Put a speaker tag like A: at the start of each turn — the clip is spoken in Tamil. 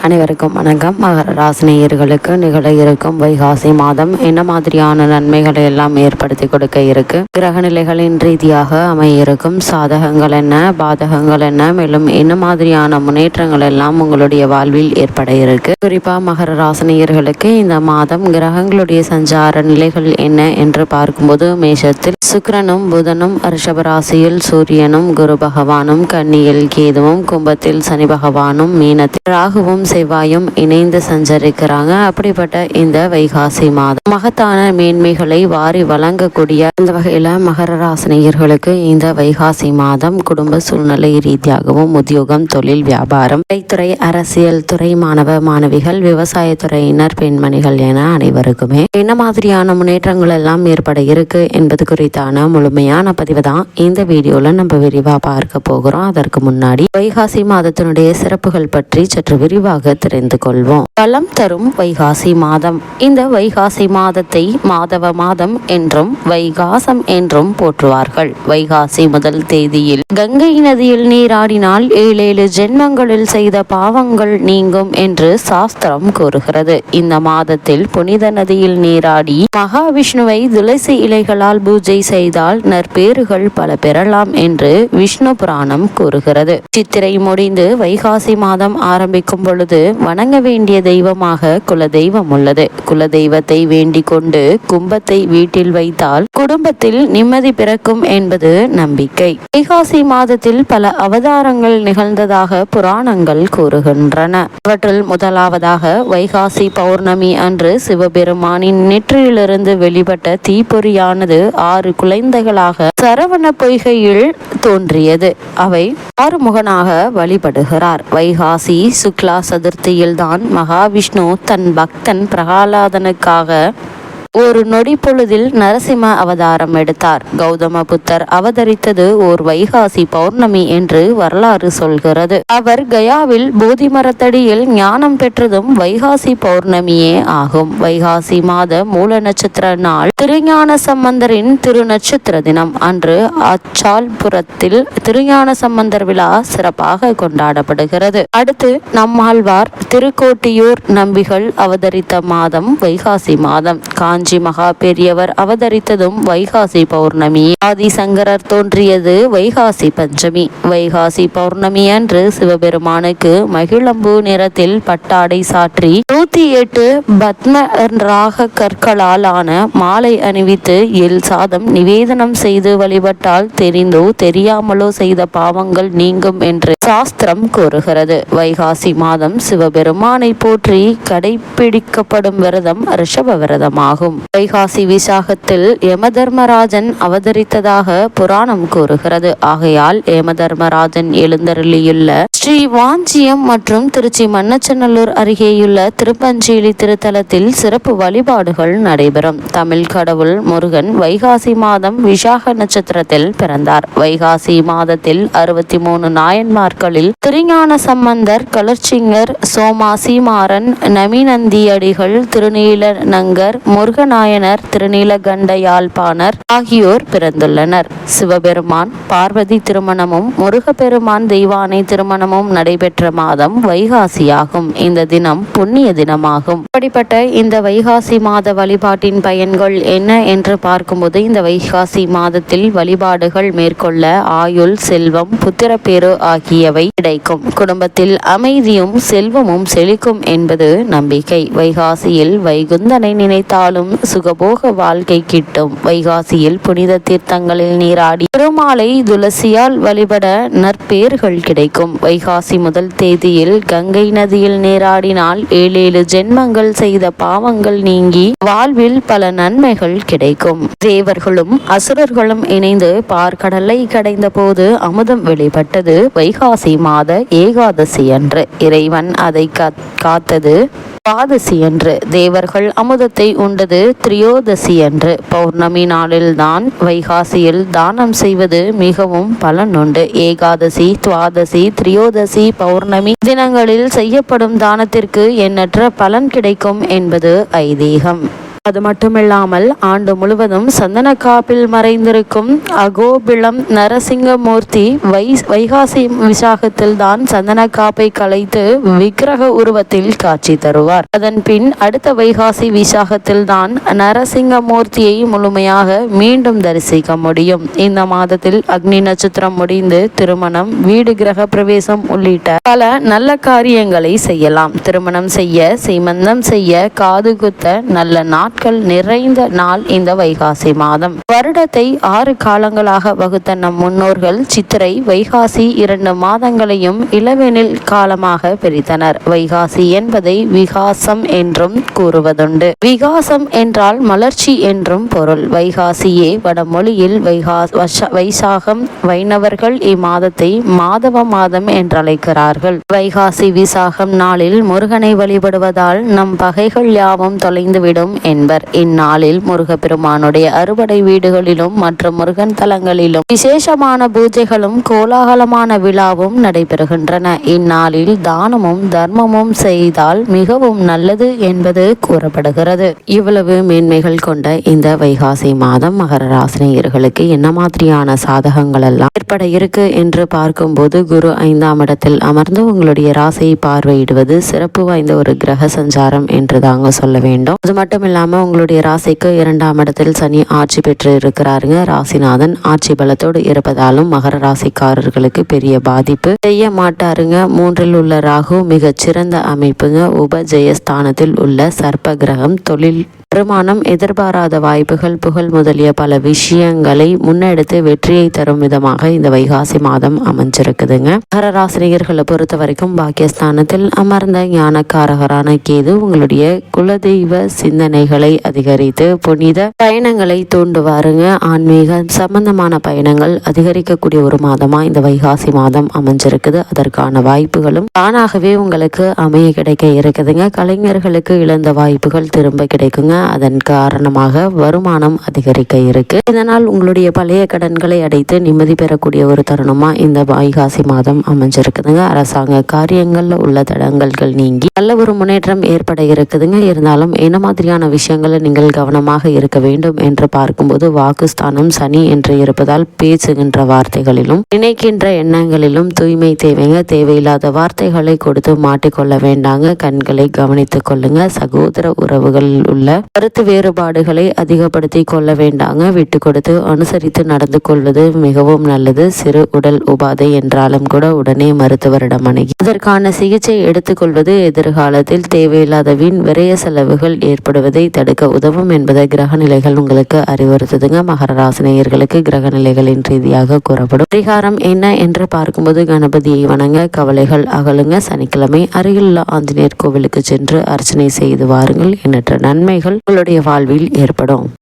A: அனைவருக்கும் வணக்கம். மகர ராசினியர்களுக்கு நிகழ இருக்கும் வைகாசி மாதம் என்ன மாதிரியான நன்மைகளை எல்லாம் ஏற்படுத்தி கொடுக்க இருக்கு, கிரக நிலைகளின் ரீதியாக அமையிருக்கும் சாதகங்கள் என்ன, பாதகங்கள் என்ன, மேலும் என்ன மாதிரியான முன்னேற்றங்கள் எல்லாம் உங்களுடைய வாழ்வில் ஏற்பட இருக்கு. குறிப்பா மகர ராசினியர்களுக்கு இந்த மாதம் கிரகங்களுடைய சஞ்சார நிலைகள் என்ன என்று பார்க்கும்போது, மேஷத்தில் சுக்கிரனும் புதனும், ரிஷபராசியில் சூரியனும் குரு பகவானும், கன்னியில் கேதுவும், கும்பத்தில் சனி பகவானும், மீனத்தில் ராகுவும் செவ்வாயும் இணைந்து சஞ்சரிக்கிறாங்க. அப்படிப்பட்ட இந்த வைகாசி மாதம் மகத்தான மேன்மைகளை வாரி வழங்கக்கூடிய இந்த வகையில மகர ராசினியர்களுக்கு இந்த வைகாசி மாதம் குடும்ப சூழ்நிலை ரீதியாகவும், உத்தியோகம், தொழில், வியாபாரம், கலைத்துறை, அரசியல் துறை, மாணவ மாணவிகள், விவசாயத்துறையினர், பெண்மணிகள் என அனைவருக்குமே என்ன மாதிரியான முன்னேற்றங்கள் எல்லாம் ஏற்பட இருக்கு என்பது குறித்தான முழுமையான பதிவு தான் இந்த வீடியோல நம்ம விரிவா பார்க்க போகிறோம். அதற்கு முன்னாடி வைகாசி மாதத்தினுடைய சிறப்புகள் பற்றி சற்று விரிவாக தெரிந்து கொள்வோம். பலம் தரும் வைகாசி மாதம். இந்த வைகாசி மாதத்தை மாதவ மாதம் என்றும் வைகாசம் என்றும் போற்றுவார்கள். வைகாசி முதல் தேதியில் கங்கை நதியில் நீராடினால் 7 ஜென்மங்களில் செய்த பாவங்கள் நீங்கும் என்று சாஸ்திரம் கூறுகிறது. இந்த மாதத்தில் புனித நதியில் நீராடி மகாவிஷ்ணுவை துளசி இலைகளால் பூஜை செய்தால் நற்பேறுகள் பல பெறலாம் என்று விஷ்ணு புராணம் கூறுகிறது. சித்திரை முடிந்து வைகாசி மாதம் ஆரம்பிக்கும் பொழுது வணங்க வேண்டிய தெய்வமாக குலதெய்வம் உள்ளது. குலதெய்வத்தை வேண்டிக் கொண்டு கும்பத்தை வீட்டில் வைத்தால் குடும்பத்தில் நிம்மதி பிறக்கும் என்பது நம்பிக்கை. வைகாசி மாதத்தில் பல அவதாரங்கள் நிகழ்ந்ததாக புராணங்கள் கூறுகின்றன. அவற்றில் முதலாவதாக வைகாசி பௌர்ணமி அன்று சிவபெருமானின் நெற்றியிலிருந்து வெளிப்பட்ட தீப்பொறியானது 6 குழந்தைகளாக சரவண பொய்கையில் தோன்றியது. அவை ஆறுமுகனாக வழிபடுகிறார். வைகாசி சுக்லா சதுர்த்தியில்தான் மகாவிஷ்ணு தன் பக்தன் பிரகலாதனுக்காக ஒரு நொடி பொழுதில் நரசிம்ம அவதாரம் எடுத்தார். கௌதம புத்தர் அவதரித்தது ஓர் வைகாசி பௌர்ணமி என்று வரலாறு சொல்கிறது. அவர் கயாவில் போதி மரத்தடியில் ஞானம் பெற்றதும் வைகாசி பௌர்ணமியே ஆகும். வைகாசி மாத மூல நட்சத்திர நாள் திருஞான சம்பந்தரின் திருநட்சத்திர தினம். அன்று அச்சால்புரத்தில் திருஞான சம்பந்தர் விழா சிறப்பாக கொண்டாடப்படுகிறது. அடுத்து நம்மாழ்வார் திருக்கோட்டியூர் நம்பிகள் அவதரித்த மாதம் வைகாசி மாதம். காஞ்சி மகா பெரியவர் அவதரித்ததும் வைகாசி பௌர்ணமி. ஆதிசங்கரர் தோன்றியது வைகாசி பஞ்சமி. வைகாசி பௌர்ணமி அன்று சிவபெருமானுக்கு மகிழம்பூ நிறத்தில் பட்டாடை சாற்றி 108 பத்ம ராக கற்களால் ஆன மாலை அணிவித்து எல் சாதம் நிவேதனம் செய்து வழிபட்டால் தெரிந்தோ தெரியாமலோ செய்த பாவங்கள் நீங்கும் என்று சாஸ்திரம் கூறுகிறது. வைகாசி மாதம் சிவபெருமானை போற்றி கடைபிடிக்கப்படும் விரதம் ரிஷப விரதமாகும். வைகாசி விசாகத்தில் யமதர்மராஜன் அவதரித்ததாக புராணம் கூறுகிறது. ஆகையால் யமதர்மராஜன் எழுந்தருளியுள்ள ஸ்ரீ வாஞ்சியம் மற்றும் திருச்சி மண்ணச்சநல்லூர் அருகேயுள்ள திருப்பஞ்சேலி திருத்தலத்தில் சிறப்பு வழிபாடுகள் நடைபெறும். தமிழ் கடவுள் முருகன் வைகாசி மாதம் விசாக நட்சத்திரத்தில் பிறந்தார். வைகாசி மாதத்தில் 63 நாயன்மார்களில் திருஞான சம்பந்தர், கலர்ச்சிங்கர், சோமாசிமாறன், நமிநந்தியடிகள், திருநீலநங்கர், முருகநாயனர், திருநீலகண்ட யாழ்ப்பாணர் ஆகியோர் பிறந்துள்ளனர். சிவபெருமான் பார்வதி திருமணமும் முருகப்பெருமான் தெய்வானை திருமணமும் நடைபெற்ற மாதம் வைகாசியாகும். இந்த தினம் புண்ணிய தினமாகும். அப்படிப்பட்ட இந்த வைகாசி மாத வழிபாட்டின் பயன்கள் என்ன என்று பார்க்கும்போது, இந்த வைகாசி மாதத்தில் வழிபாடுகள் மேற்கொள்ள ஆயுள், செல்வம், புத்திரப்பேறு ஆகியவை கிடைக்கும். குடும்பத்தில் அமைதியும் செல்வமும் செழிக்கும் என்பது நம்பிக்கை. வைகாசியில் வைகுந்தனை நினைத்தாலும் சுகபோக வாழ்க்கை கிட்டும். வைகாசியில் புனித தீர்த்தங்களில் நீராடி பெருமாளை துளசியால் வழிபட நற்பேறுகள் கிடைக்கும். வைகாசி முதல் தேதியில் கங்கை நதியில் நீராடினால் 7 ஜென்மங்கள் செய்த பாவங்கள் நீங்கி வாழ்வில் பல நன்மைகள் கிடைக்கும். தேவர்களும் அசுரர்களும் இணைந்து பார்க்கடலை கடைந்த போது அமுதம் வெளிப்பட்டது வைகாசி மாத ஏகாதசி அன்று. இறைவன் அதை காத்தது துவாதசி அன்று. தேவர்கள் அமுதத்தை உண்டது திரியோதசி அன்று. பௌர்ணமி நாளில்தான் வைகாசியில் தானம் செய்வது மிகவும் பலனுண்டு. ஏகாதசி, துவாதசி, திரியோதசி, பௌர்ணமி தினங்களில் செய்யப்படும் தானத்திற்கு எண்ணற்ற பலன் கிடைக்கும் என்பது ஐதீகம். அது மட்டுமில்லாமல் ஆண்டு முழுவதும் சந்தன காப்பில் மறைந்திருக்கும் அகோபிளம் நரசிங்கமூர்த்தி வைகாசி விசாகத்தில் தான் சந்தன காப்பை கலைத்து விக்கிரக உருவத்தில் காட்சி தருவார். அதன் பின் அடுத்த வைகாசி விசாகத்தில் தான் நரசிங்கமூர்த்தியை முழுமையாக மீண்டும் தரிசிக்க முடியும். இந்த மாதத்தில் அக்னி நட்சத்திரம் முடிந்து திருமணம், வீடு கிரக பிரவேசம் உள்ளிட்ட பல நல்ல காரியங்களை செய்யலாம். திருமணம் செய்ய, சீமந்தம் செய்ய, காது குத்த நல்ல நாட்கள் நிறைந்த நாள் இந்த வைகாசி மாதம். வருடத்தை 6 காலங்களாக வகுத்த நம் முன்னோர்கள் சித்திரை, வைகாசி 2 மாதங்களையும் இளவேனில் காலமாக பிரித்தனர். வைகாசி என்பதை விகாசம் என்றும் கூறுவதுண்டு. விகாசம் என்றால் மலர்ச்சி என்றும் பொருள். வைகாசியே வடமொழியில் வைசாகம். வைணவர்கள் இம்மாதத்தை மாதவ மாதம் என்றழைக்கிறார்கள். வைகாசி விசாகம் நாளில் முருகனை வழிபடுவதால் நம் பகைகள் யாவும் தொலைந்துவிடும் என்பர். இந்நாளில் முருகப்பெருமானுடைய அறுபடை வீடுகளிலும் மற்றும் முருகன் தலங்களிலும் விசேஷமான பூஜைகளும் கோலாகலமான விழாவும் நடைபெறுகின்றன. இந்நாளில் தானமும் தர்மமும் செய்தால் மிகவும் நல்லது என்பது கூறப்படுகிறது. இவ்வளவு மேன்மைகள் கொண்ட இந்த வைகாசி மாதம் மகர ராசினியர்களுக்கு என்ன மாதிரியான சாதகங்கள் எல்லாம் ஏற்பட இருக்கு என்று பார்க்கும்போது, குரு 5ஆம் இடத்தில் அமர்ந்து உங்களுடைய ராசியை பார்வையிடுவது சிறப்பு வாய்ந்த ஒரு கிரக சஞ்சாரம் என்று தாங்க சொல்ல வேண்டும். அது மட்டும் இல்லாம உங்களுடைய ராசிக்கு 2ஆம் இடத்தில் சனி ஆட்சி பெற்று இருக்கிறாருங்க. ராசிநாதன் ஆட்சி பலத்தோடு இருப்பதாலும் மகர ராசிக்காரர்களுக்கு பெரிய பாதிப்பு செய்ய மாட்டாருங்க. 3இல் உள்ள ராகு மிகச்சிறந்த அமைப்புங்க. உபஜெயஸ்தானத்தில் உள்ள சர்ப்ப கிரகம் தொழில், வருமானம், எதிர்பாராத வாய்ப்புகள், புகழ் முதலிய பல விஷயங்களை முன்னெடுத்து வெற்றியை தரும் விதமாக இந்த வைகாசி மாதம் அமைஞ்சிருக்குதுங்க. மகர ராசினியர்களை பொறுத்த வரைக்கும் பாக்கியஸ்தானத்தில் அமர்ந்த ஞானக்காரகரான கேது உங்களுடைய குலதெய்வ சிந்தனைகளை அதிகரித்து புனித பயணங்களை தூண்டுவாருங்க. ஆன்மீக சம்பந்தமான பயணங்கள் அதிகரிக்கக்கூடிய ஒரு மாதமா இந்த வைகாசி மாதம் அமைஞ்சிருக்குது. அதற்கான வாய்ப்புகளும் தானாகவே உங்களுக்கு அமைய கிடைக்க இருக்குதுங்க. கலைஞர்களுக்கு இழந்த வாய்ப்புகள் திரும்ப கிடைக்குங்க. அதன் காரணமாக வருமானம் அதிகரிக்க இருக்கு. இதனால் உங்களுடைய பழைய கடன்களை அடைத்து நிம்மதி பெறக்கூடிய ஒரு தருணமா இந்த வைகாசி மாதம் அமைஞ்சிருக்குதுங்க. அரசாங்க காரியங்கள்ல உள்ள தடங்கல்கள் நீங்கி நல்ல ஒரு முன்னேற்றம் ஏற்பட இருக்குதுங்க. இருந்தாலும் என்ன மாதிரியான விஷயங்களை நீங்கள் கவனமாக இருக்க வேண்டும் என்று பார்க்கும்போது, வாக்குஸ்தானம் சனி என்று இருப்பதால் பேசுகின்ற வார்த்தைகளிலும் நினைக்கின்ற எண்ணங்களிலும் தூய்மை தேவைங்க. தேவையில்லாத வார்த்தைகளை கொடுத்து மாட்டிக்கொள்ள வேண்டாங்க. கண்களை கவனித்துக் கொள்ளுங்க. சகோதர உறவுகளில் உள்ள கருத்து வேறுபாடுகளை அதிகப்படுத்தி கொள்ள வேண்டாங்க. விட்டு கொடுத்து அனுசரித்து நடந்து கொள்வது மிகவும் நல்லது. சிறு உடல் உபாதை என்றாலும் கூட உடனே மருத்துவரிடம் அணுகி அதற்கான சிகிச்சை எடுத்துக்கொள்வது எதிர்காலத்தில் தேவையில்லாத வீண் விரைய செலவுகள் ஏற்படுவதை தடுக்க உதவும் என்பதை கிரக நிலைகள் உங்களுக்கு அறிவுறுத்துதுங்க. மகர ராசினியர்களுக்கு கிரக நிலைகளின் ரீதியாக கூறப்படும் பரிகாரம் என்ன என்று பார்க்கும்போது, கணபதியை வணங்க, கவலைகள் அகலுங்க. சனிக்கிழமை அருகிலுள்ள ஆஞ்சநேயர் கோவிலுக்கு சென்று அர்ச்சனை செய்து வாருங்கள். எண்ணற்ற நன்மைகள் உங்களுடைய வாழ்வில் ஏற்படும்.